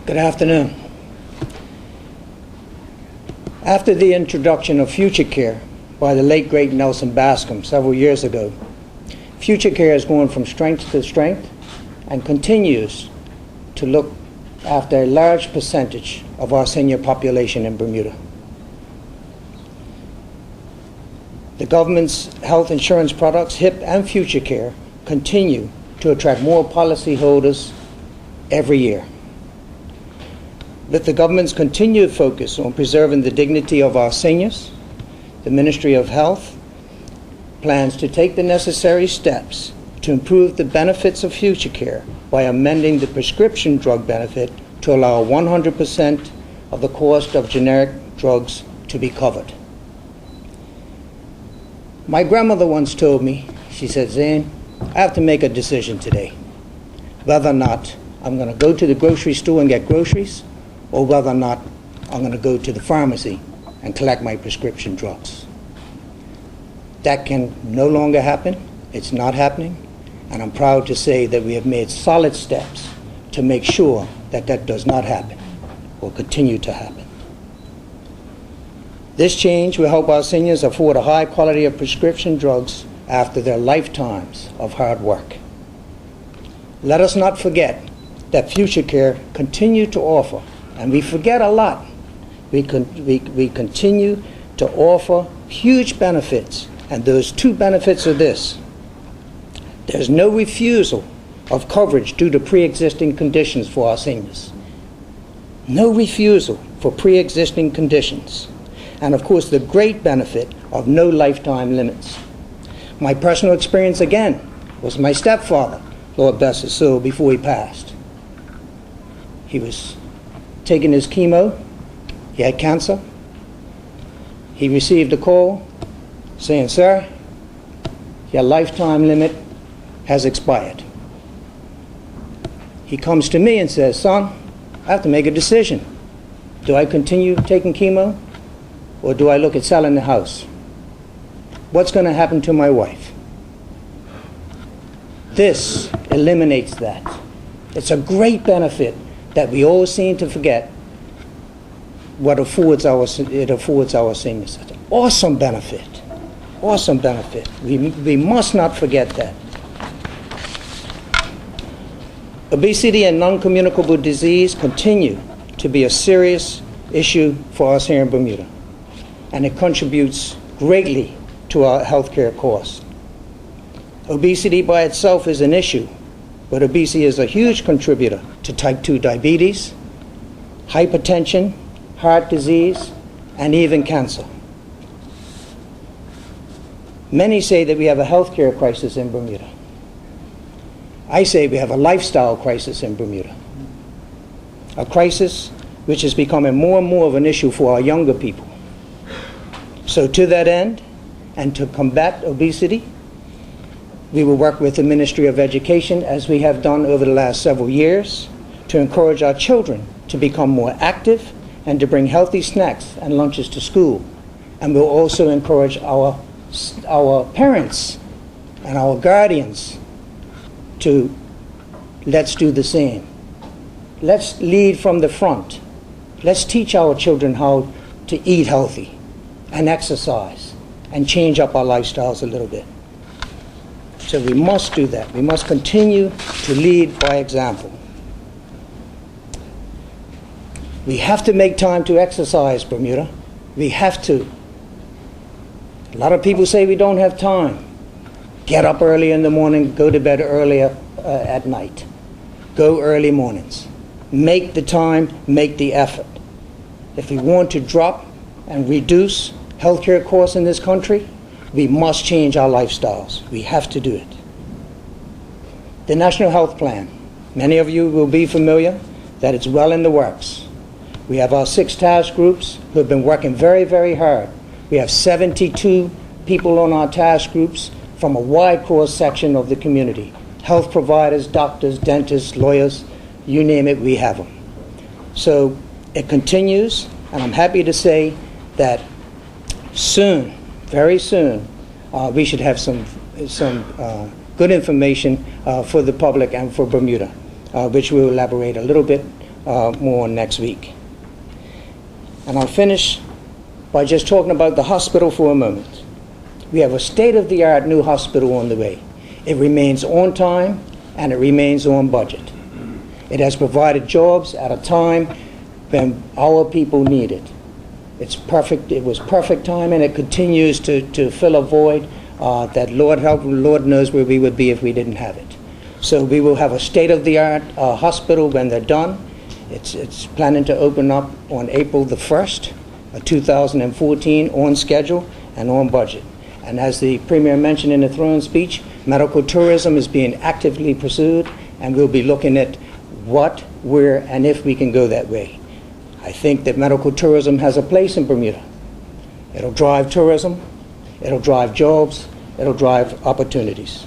Good afternoon. After the introduction of Future Care by the late great Nelson Bascom several years ago, Future Care has gone from strength to strength and continues to look after a large percentage of our senior population in Bermuda. The government's health insurance products, HIP and Future Care, continue to attract more policyholders every year. With the government's continued focus on preserving the dignity of our seniors, the Ministry of Health plans to take the necessary steps to improve the benefits of Future Care by amending the prescription drug benefit to allow 100% of the cost of generic drugs to be covered. My grandmother once told me, she said, "Zane, I have to make a decision today, whether or not I'm going to go to the grocery store and get groceries, or whether or not I'm going to go to the pharmacy and collect my prescription drugs." That can no longer happen. It's not happening. And I'm proud to say that we have made solid steps to make sure that that does not happen or continue to happen. This change will help our seniors afford a high quality of prescription drugs after their lifetimes of hard work. Let us not forget that Future Care continue to offer, and we forget a lot, we continue to offer huge benefits, and those two benefits are this. There's no refusal of coverage due to pre-existing conditions for our seniors. No refusal for pre-existing conditions. And of course, the great benefit of no lifetime limits. My personal experience, again, was my stepfather, Lord bless his soul, before he passed. He was taking his chemo. He had cancer. He received a call saying, "Sir, your lifetime limit has expired." He comes to me and says, "Son, I have to make a decision. Do I continue taking chemo, or do I look at selling the house? What's going to happen to my wife?" This eliminates that. It's a great benefit that we all seem to forget what it affords our seniors. It's an awesome benefit. Awesome benefit. We must not forget that. Obesity and non-communicable disease continue to be a serious issue for us here in Bermuda, and it contributes greatly to our healthcare costs. Obesity by itself is an issue, but obesity is a huge contributor to type 2 diabetes, hypertension, heart disease, and even cancer. Many say that we have a healthcare crisis in Bermuda. I say we have a lifestyle crisis in Bermuda. A crisis which is becoming more and more of an issue for our younger people. So to that end, and to combat obesity, we will work with the Ministry of Education, as we have done over the last several years, to encourage our children to become more active and to bring healthy snacks and lunches to school. And we'll also encourage our parents and our guardians to let's do the same. Let's lead from the front. Let's teach our children how to eat healthy and exercise and change up our lifestyles a little bit. So we must do that. We must continue to lead by example. We have to make time to exercise, Bermuda. We have to. A lot of people say we don't have time. Get up early in the morning, go to bed earlier at night. Go early mornings. Make the time, make the effort. If we want to drop and reduce healthcare costs in this country, we must change our lifestyles. We have to do it. The National Health Plan. Many of you will be familiar that it's well in the works. We have our 6 task groups who have been working very, very hard. We have 72 people on our task groups from a wide cross-section of the community. Health providers, doctors, dentists, lawyers, you name it, we have them. So it continues, and I'm happy to say that soon, very soon, we should have some good information for the public and for Bermuda, which we'll elaborate a little bit more on next week. And I'll finish by just talking about the hospital for a moment. We have a state-of-the-art new hospital on the way. It remains on time and it remains on budget. It has provided jobs at a time when our people need it. It's perfect. It was perfect time, and it continues to fill a void that Lord help, Lord knows where we would be if we didn't have it. So we will have a state-of-the-art hospital when they're done. It's planning to open up on April the 1st, 2014, on schedule and on budget. And as the Premier mentioned in the throne speech, medical tourism is being actively pursued, and we'll be looking at what, where, and if we can go that way. I think that medical tourism has a place in Bermuda. It'll drive tourism, it'll drive jobs, it'll drive opportunities.